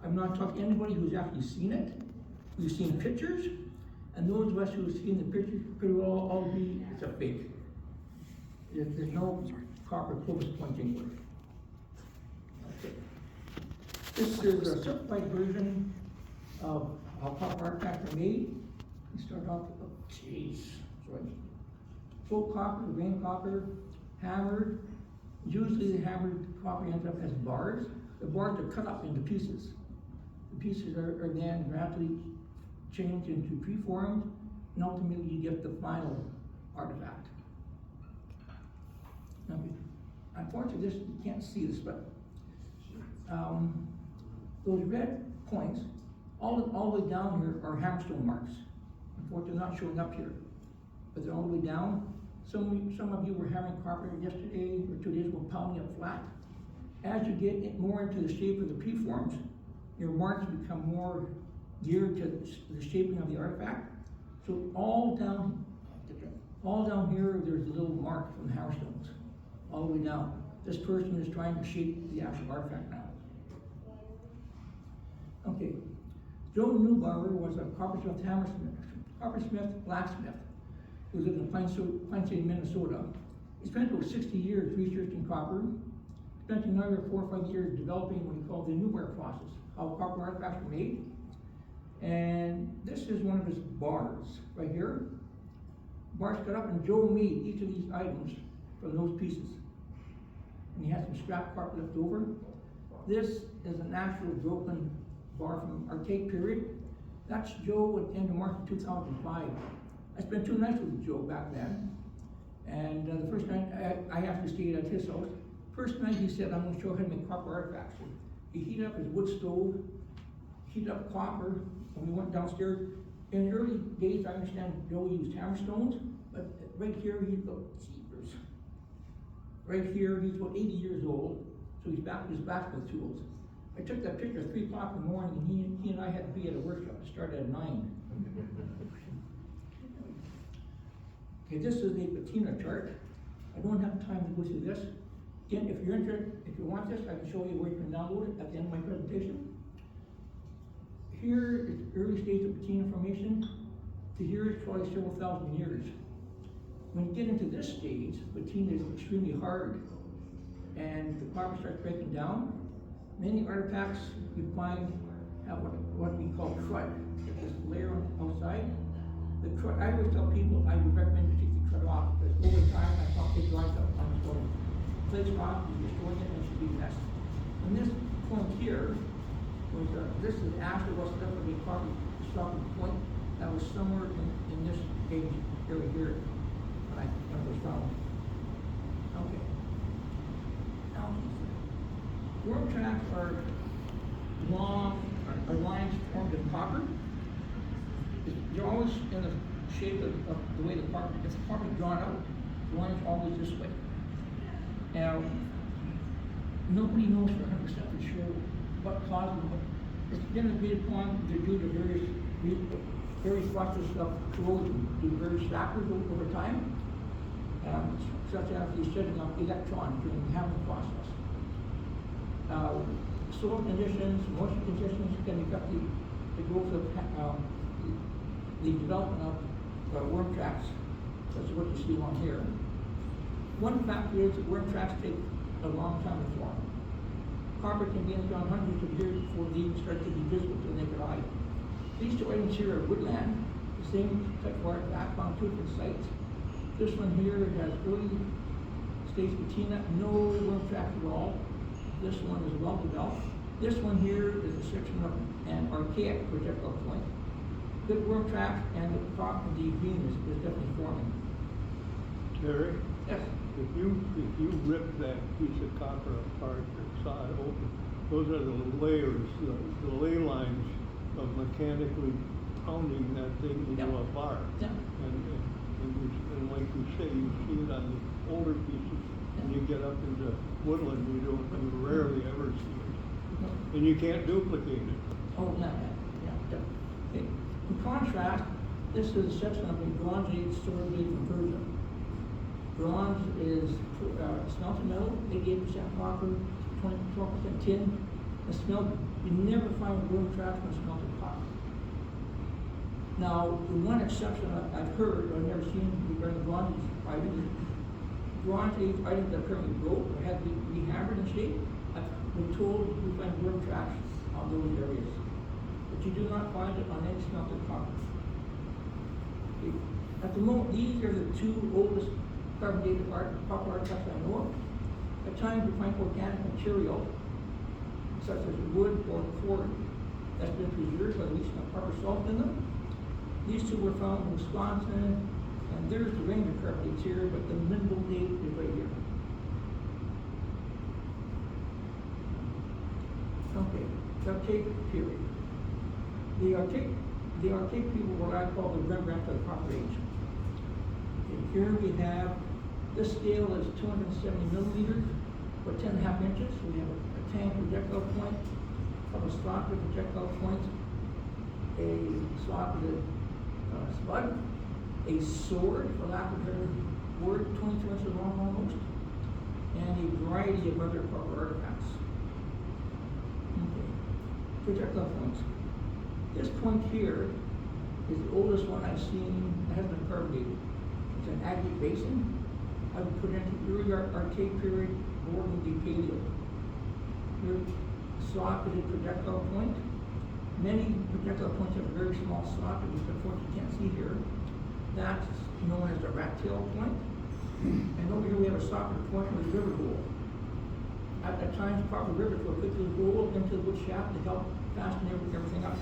I'm not talking to anybody who's actually seen it. We've seen pictures, and those of us who have seen the pictures could all be, it's a fake. There's no copper close point anywhere. Okay. This is a simplified version of how copper artifacts are made. We start off with, full copper, vein copper, hammered. Usually the hammered copper ends up as bars. The bars are cut up into pieces. The pieces are then gradually changed into preformed, and ultimately you get the final artifact. Now, unfortunately, you can't see this, but those red points, all the way down here are hammerstone marks. Unfortunately, they're not showing up here, but they're all the way down. Some of you were hammering copper yesterday or 2 days ago, pounding it flat. As you get more into the shape of the preforms, your marks become more geared to the shaping of the artifact. So all down here, there's a little mark from the hammerstones, all the way down. This person is trying to shape the actual artifact now. Okay, Joe Neubauer was a coppersmith, blacksmith, who lived in Pine City, Minnesota. He spent about 60 years researching copper, spent another 4 or 5 years developing what he called the Neubauer process, how copper artifacts are made. And this is one of his bars right here. Bars cut up, and Joe made each of these items from those pieces. And he has some scrap copper left over. This is an actual broken bar from archaic period. That's Joe at the end of March of 2005. I spent 2 nights with Joe back then. And the first night, I actually stayed at his house. First night he said, I'm going to show him how to make copper artifacts. He heated up his wood stove, heated up copper, and we went downstairs. In the early days, I understand Joe used hammerstones, but right here, he's about, right here, he's about 80 years old, so he's back with his basketball tools. I took that picture at 3 o'clock in the morning, and he and I had to be at a workshop that started at 9. Okay, this is a patina chart. I don't have time to go through this. Again, if you're interested, if you want this, I can show you where you can download it at the end of my presentation. Here is the early stage of patina formation. To here it's probably several thousand years. When you get into this stage, patina is extremely hard, and the copper starts breaking down. Many artifacts you find have what we call crud. It's this layer on the outside. The crud, I always tell people I would recommend to take the crud off, because over time I thought it dries up on its own. Plates off, you're destroying it, and it should be messed. And this point here was, this is after what's left of the copper stopping point. That was somewhere in this page area here when it was found. Okay. Now, worm tracks are long, are lines formed in copper. They're always in the shape of the way the copper, if the copper is drawn out, the line is always this way. Now, nobody knows for 100% for sure what caused them, but it's been agreed upon they're due to various processes of corrosion due to various factors over time, such as the shedding of electrons during the hammering process. Soil conditions, moisture conditions can affect the growth of the development of worm tracks, such as what you see on here. One factor is that worm tracks take a long time to form. Copper can be undergone hundreds of years before they even start to be visible to the naked eye. These 2 items here are woodland, the same type of artifact found 2 different sites. This one here has early stage patina, no worm tracks at all. This one is well developed. This one here is a section of an archaic projectile point. Good worm track, and the top of the beam is definitely forming. Terry? Yes. If you rip that piece of copper apart and saw it open, those are the layers, the ley lines of mechanically pounding that thing into a bar. Yeah. And like you say, you see it on the older pieces, and you get up into woodland, you rarely ever see it. And you can't duplicate it. Oh, not that. Yeah. Okay. In contrast, this is a section of a Bronze Age sword blade from Persia. Bronze is smelted metal, 88% copper, 12% tin. and smelted. You never find worm traps when smelted copper. Now, the one exception I've heard, or I've never seen regarding bronze items, bronze age items that apparently broke or had to be rehammered and shaped, I've been told we find worm traps on those areas. But you do not find it on any smelted copper. Okay. At the moment, these are the two oldest carbon-dated copper artifacts I know of. At times, we find organic material, such as wood or cord, that's been preserved by leaching of copper salt in them. These two were found in Wisconsin, and there's the range of carbonates here, but the mineral date is right here. Okay, the Archaic period. The Archaic people were what I call the Rembrandt of the Copper Age. Okay, here we have, this scale is 270 millimeters, or 10.5 inches. We have a tank projectile point, a couple of slot with projectile points, a slot with a spud, a sword, for lack of a better word, 22 inches long almost, and a variety of other copper artifacts. Okay. Projectile points. This point here is the oldest one I've seen that has been carbonated. It's an agate basin. I would put it into early Archaic period, bordering the Paleo. Here, socketed projectile point. Many projectile points have a very small socket, which unfortunately you can't see here. That's known as the rat tail point. And over here we have a socketed point with a river hole. At times, proper rivers will put the hole into the wood shaft to help fasten everything up.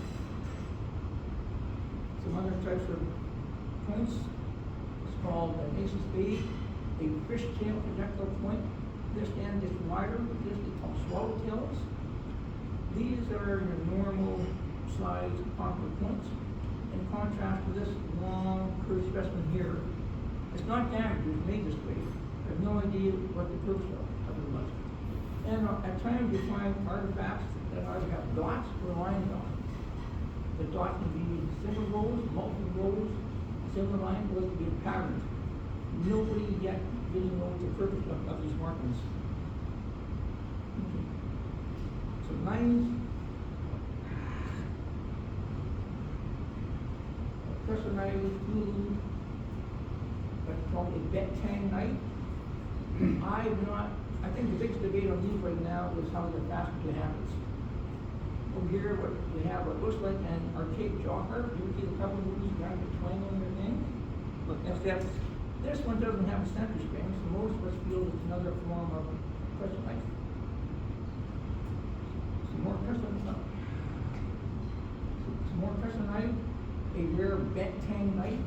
Some other types of points. It's called an ace of spades, a fishtail projectile point. This end is wider, but this is called swallowtails. These are your normal size copper points. In contrast to this long curved specimen here, it's not damaged, it was made this way. I have no idea what the purpose of it was. And at times you find artifacts that either have dots or lines on them. The dots can be single rows, multiple rows, single line, or it can be a pattern. Nobody yet really knows the purpose of these markings. Okay. So lines, personalized food, that's called a bet-tang knife. I think the biggest debate on these right now is how they're fastened to handles. Over here, we have what looks like an archaic jaw harp. You would see the couple of movies, guys are twanging their thing. Except this one doesn't have a center spring, so most of us feel it's another form of pressure knife. Some more pressure knife, a rare bet-tang knife.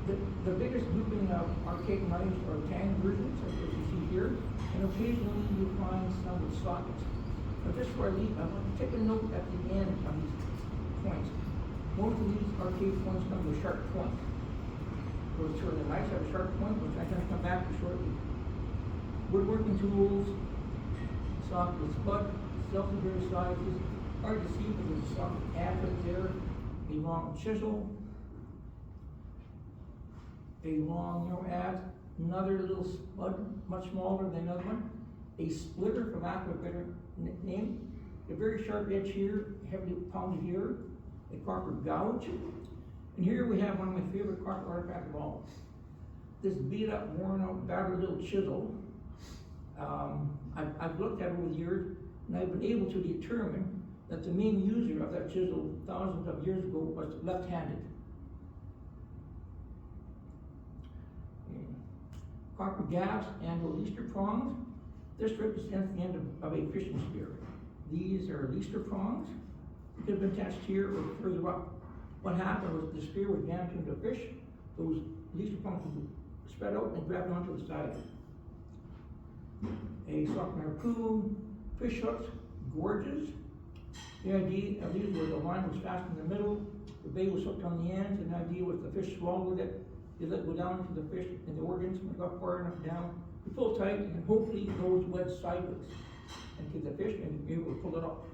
The biggest grouping of archaic knives are tang versions, as you see here, and occasionally you find some with sockets. But just for I want to take a note at the end of these points. Most of these archaic points come with a sharp point. Those sort of knives have a sharp point, which I'm going to come back to shortly. Woodworking tools, socket with spud, cells of various sizes. Hard to see because there's a socket add right there. A long chisel, a long narrow adze, another little spud, much smaller than another one. A splitter, for lack of a better name. A very sharp edge here, heavily pounded here. A copper gouge. And here we have one of my favorite copper artifacts of all. This beat up, worn out, battered little chisel. I've looked at it over the years, and I've been able to determine that the main user of that chisel thousands of years ago was left-handed. Copper gaffs and Easter prongs. This represents the end of a fishing spear. These are Easter prongs. It could have been attached here or further up. What happened was the spear was jammed into a fish. Those Easter prongs would spread out and grab onto the side. A soft harpoon, fish hooks, gorges. The idea of these was the line was fastened in the middle, the bait was hooked on the ends, and the idea was the fish swallowed it. You let it go down into the fish and the organs. When it got far enough down, you pull tight, and hopefully it goes wedged sideways into the fish, and you'll be able to pull it up.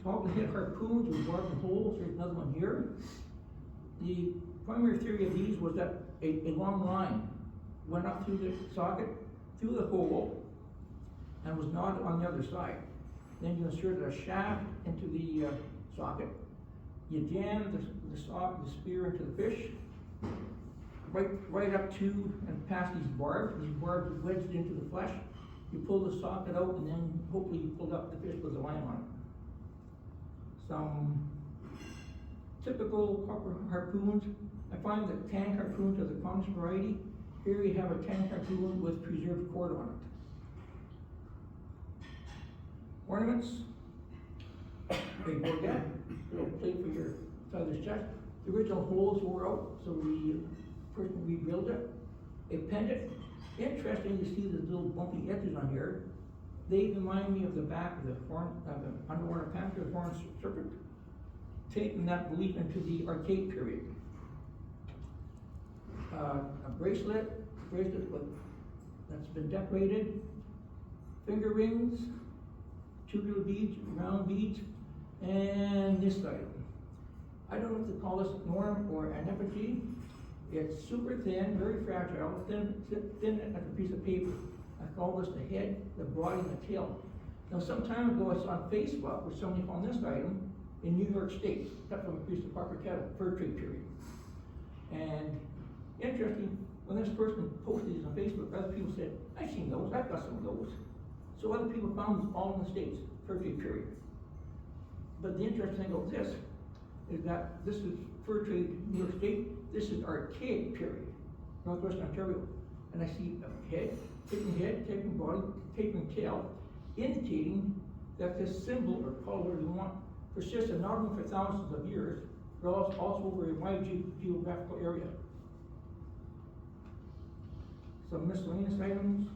Talking hit harpoons with barbed holes. There's another one here. The primary theory of these was that a long line went up through the socket, through the hole and was knotted on the other side. Then you inserted a shaft into the socket. You jam the spear into the fish, right up to and past these barbs. These barbs are wedged into the flesh. You pull the socket out, and then hopefully you pull up the fish with a line on it. Some typical copper harpoons. I find that tank harpoons are the commonest variety. Here you have a tank harpoon with preserved cord on it. Ornaments. Big bourget, little plate for your feather's chest. The original holes wore out, so the person rebuilt it. A pendant. Interesting, you see the little bumpy edges on here. They remind me of the back of the horn, the underwater panther, the horned serpent, taking that belief into the archaic period. A bracelet that's been decorated, finger rings, 2 little beads, round beads, and this item. I don't know if they call this an ornament or an effigy. It's super thin, very fragile, thin like a piece of paper. I call this the head, the body, and the tail. Now, some time ago, I saw on Facebook where somebody found this item in New York State, cut from a piece of copper kettle, fur trade period. And interesting, when this person posted these on Facebook, other people said, I've seen those, I've got some of those. So other people found them all in the States, fur trade period. But the interesting thing about this is that this is fur trade New York State, this is archaic period, Northwestern Ontario. And I see a head, tapering body, tapering tail, indicating that this symbol, or call it whatever you want, persisted not only for thousands of years, but also over a wide geographical area. Some miscellaneous items,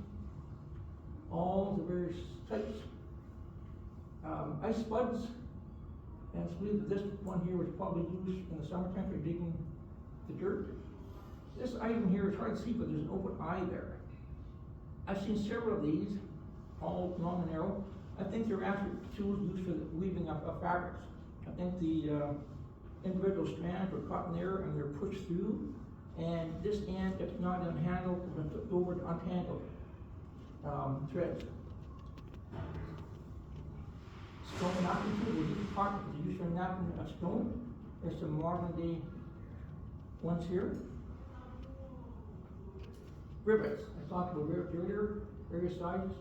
all the various types. Ice spuds, and it's believed that this one here was probably used in the summertime for digging the dirt. This item here is hard to see, but there's an open eye there. I've seen several of these, all long and narrow. I think they're actually tools used for the weaving of fabrics. I think the individual strands were caught in there and they're pushed through, and this end, if not unhandled, has been flipped over to untangle threads. Stone knocking tools, these pockets are used for knocking a stone. There's some modern day ones here. Rivets, I talked about rivets earlier, various sizes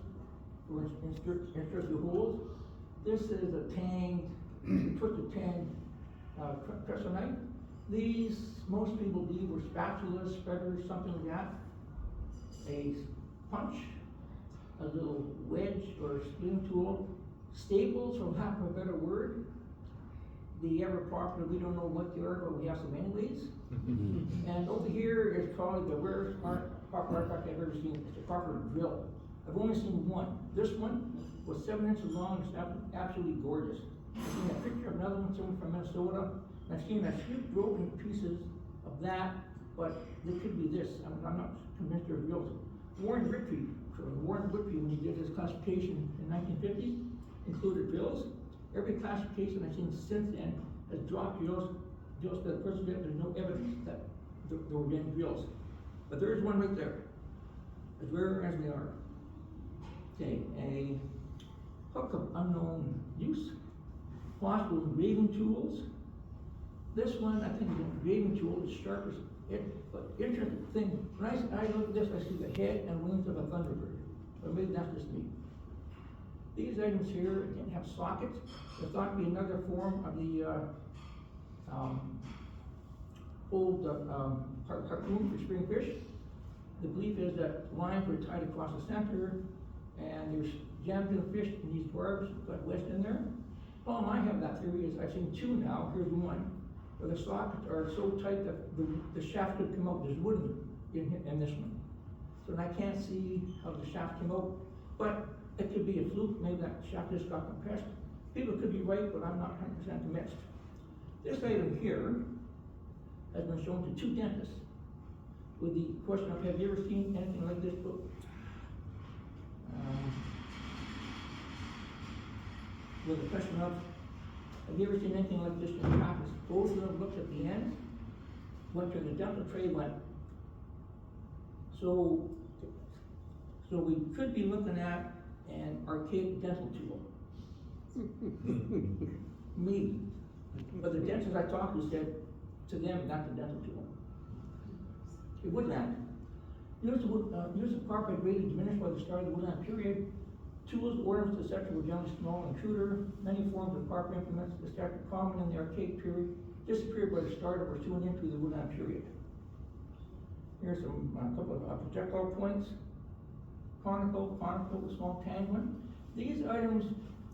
for insert the holes. This is a tanged, twisted tanged trestle knife. These, most people believe, were spatulas, spreaders, something like that. A punch, a little wedge or splitting tool, staples, for lack of a better word. The ever popular, we don't know what they are, but we have some anyways. And over here is probably the rarest copper artifact I've ever seen. It's a copper drill. I've only seen one. This one was 7 inches long. It's absolutely gorgeous. I've seen a picture of another one, someone from Minnesota. And I've seen a few broken pieces of that, but it could be this. I'm not convinced they're drills. Warren Whitby, when he did his classification in the 1950s, included drills. Every classification I've seen since then has dropped drills to the person that there's no evidence that there were any drills. But there is one right there, as rare as they are. Okay, a hook of unknown use, possible engraving tools. This one, I think, is an engraving tool, it's sharp as it, but interesting thing, when I look at this, I see the head and wings of a thunderbird. But maybe that's just me. These items here can have sockets. They're thought to be another form of the old harpoon for spearing fish. The belief is that lines were tied across the center, and there's jammed in the fish in these barbs, got wedged in there. Problem I have that theory is I've seen two now. Here's one, where the sockets are so tight that the shaft could come out. There's wood in this one, so I can't see how the shaft came out. But it could be a fluke. Maybe that shaft just got compressed. People could be right, but I'm not 100% convinced. This item here has been shown to 2 dentists with the question of, have you ever seen anything like this book? With the question of, have you ever seen anything like this in practice? Both of them looked at the end, went to the dental tray, went. So So we could be looking at an archaic dental tool. Maybe. But the dentist I talked to said to them, not the dental tool. It woodland. Years of carpet greatly diminished by the start of the woodland period. Tools, ornaments, etc. were generally small and cruder. Many forms of carpet implements that started common in the archaic period disappeared by the start or were soon into the woodland period. Here's a couple of projectile points. Conical, small tangent. These items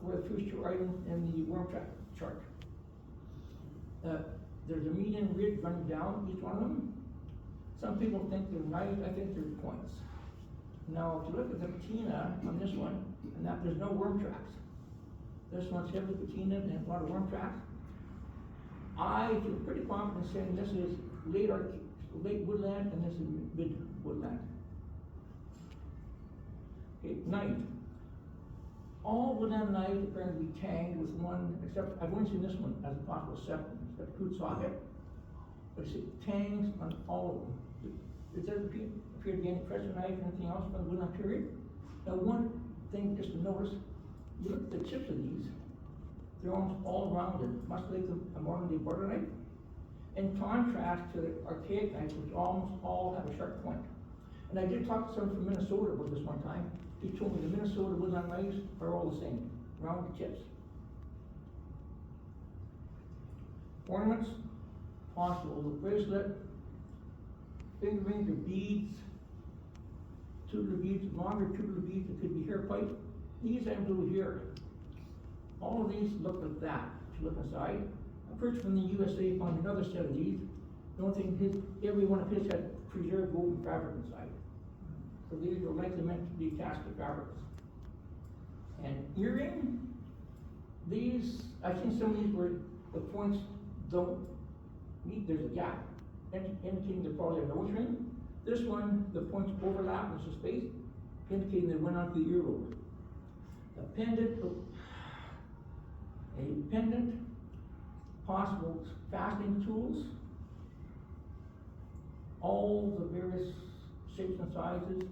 were the future items in the worm track chart. There's a median ridge running down each one of them. Some people think they're knives, I think they're points. Now, if you look at the patina on this one, and that there's no worm tracks. This one's heavily patina and has a lot of worm tracks. I feel pretty confident saying this is late woodland and this is mid woodland. Okay, knife. All woodland knives appear to be tanged with one, except I've only seen this one as a possible septum. It's got a crude socket, but it's tangs on all of them. It doesn't appear to be any pressure knife or anything else from the woodland period. Now, one thing just to notice, you look at the tips of these, they're almost all rounded, much like a modern day butter knife. In contrast to the archaic knives, which almost all have a sharp point. And I did talk to someone from Minnesota about this one time. He told me the Minnesota woodland knives are all the same, rounded tips. Ornaments, possible little bracelet, finger rings or beads, tubular beads, longer tubular beads that could be hair pipe. These items over here, all of these look like that. If you look inside, a person from the USA found another set of these. The only thing, every one of his had preserved woven fabric inside. So these are likely meant to be cast of fabrics. And earring, these, I've seen some of these where the points don't meet, there's a gap, indicating they're probably a nose ring. This one, the points overlap, there's a space, indicating they went onto the earlobe. A pendant, possible fastening tools, all the various shapes and sizes.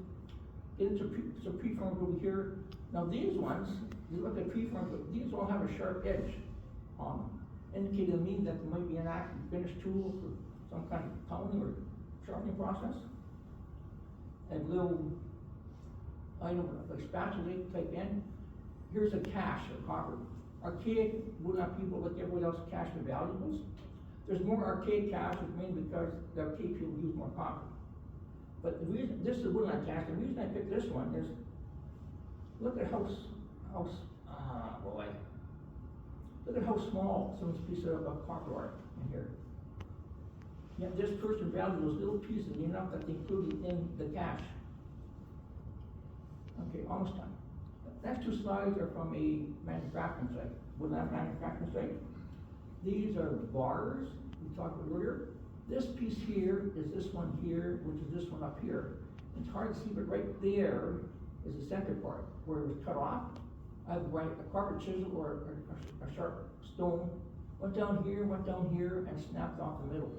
It's a preformed over here. Now these ones, you look at preformed, but these all have a sharp edge on them, indicating to me that there might be an active finished tool for some kind of toning or sharpening process. And little item like spatula type end. Here's a cache of copper. Archaic woodland people, like everyone else, cache their valuables. There's more archaic caches mainly because the archaic people use more copper. But the reason, this is a woodland cache, the reason I picked this one is, look at how small some of these pieces of copper are in here. Yet this person valued those little pieces enough that they included in the cache. Okay, almost done. Next two slides are from a manufacturing site, woodland manufacturing site. These are bars we talked about earlier. This piece here is this one here, which is this one up here. It's hard to see, but right there is the center part where it was cut off. Either by a carpet chisel or a sharp stone. Went down here, and snapped off the middle.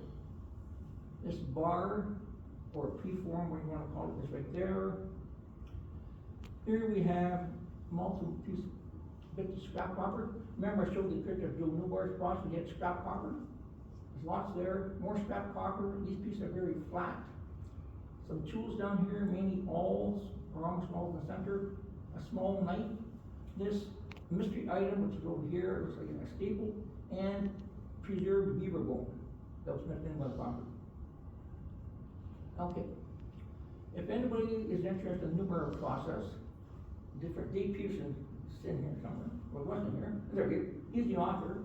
This bar, or preform, what you want to call it, is right there. Here we have multiple pieces, bits of scrap copper. Remember I showed the picture of Joe Newbar's spots, we had scrap copper. There's lots there, more scrap copper. These pieces are very flat. Some tools down here, mainly awls, or almost all in the center. A small knife. This mystery item, which is over here, looks like a staple, and preserved beaver bone that was mixed in by the copper. Okay. If anybody is interested in the Mueller process, Dave Pearson is in here somewhere, or wasn't here. There he is. He's the author.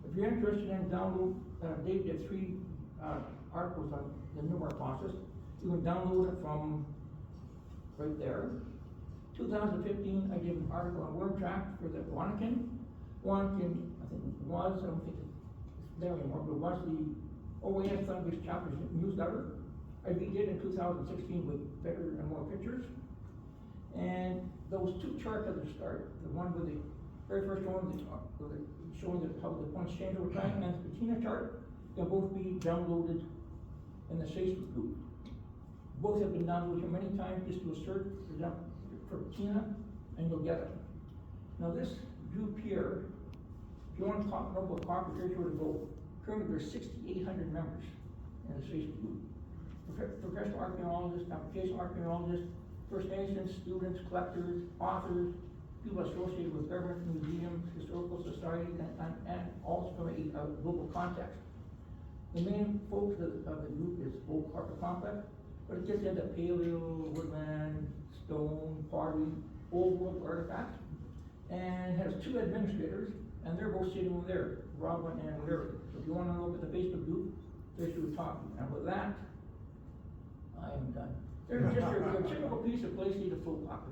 If you're interested in download, Dave did 3 articles on the Mueller process. You can download it from right there. 2015, I did an article on worm track for the Wanakin. Wanakin, I think it was, I don't think it's there anymore, but it was the OAS Language Chapters newsletter. I redid in 2016 with better and more pictures. And those 2 charts at the start, the one with the very first one, showing how the points change over time, and the patina chart, can both be downloaded in the Facebook group. Both have been downloaded here many times. Just do a search for for Tina, and you'll get it. Now this group here, if you want to talk about copper, here's where to go. Currently, there's 6,800 members in this Facebook group. Professional archaeologists, application archaeologists, First Nations, students, collectors, authors, people associated with government, museums, historical societies, and also from a global context. The main focus of the group is old carpet complex, but it gets into paleo, woodland, stone, pottery, old world artifacts, and has two administrators, and they're both sitting over there, Robin and Larry. So if you want to know about the Facebook group, they should talk. And with that, I am done. They're just your typical piece of place you need to fool up.